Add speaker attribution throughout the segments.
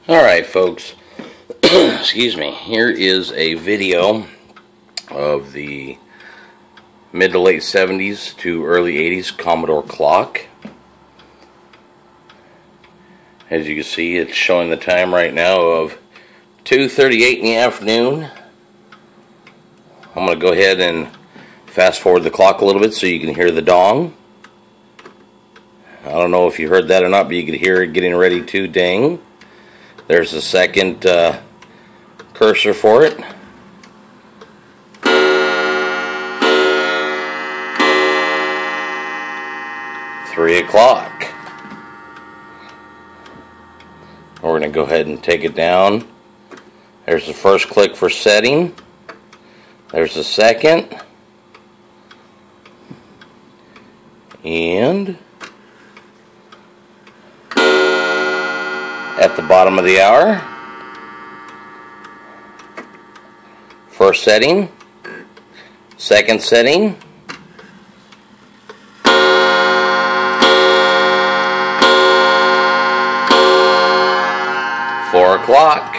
Speaker 1: Alright folks, excuse me, here is a video of the mid to late 70s to early 80s Commodore clock. As you can see, it's showing the time right now of 2:38 in the afternoon. I'm going to go ahead and fast forward the clock a little bit so you can hear the dong. I don't know if you heard that or not, but you could hear it getting ready to ding. There's a second cursor for it. Three o'clock. We're going to go ahead and take it down. There's the first click for setting. There's the second. And at the bottom of the hour, first setting, second setting, four o'clock.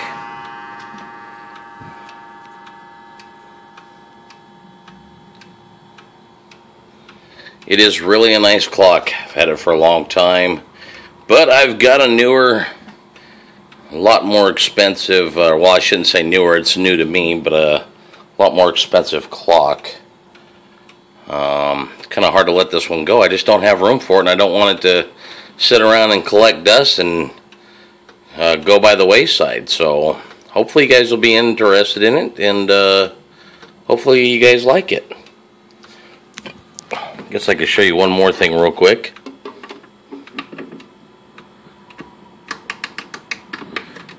Speaker 1: It is really a nice clock. I've had it for a long time, but I've got a newer, a lot more expensive, well, I shouldn't say newer, it's new to me, but a lot more expensive clock. Kind of hard to let this one go. I just don't have room for it, and I don't want it to sit around and collect dust and go by the wayside. So hopefully you guys will be interested in it, and hopefully you guys like it. I guess I could show you one more thing real quick.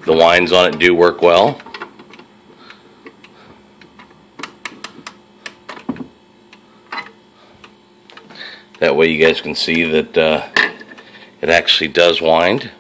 Speaker 1: The winds on it do work well. That way you guys can see that it actually does wind.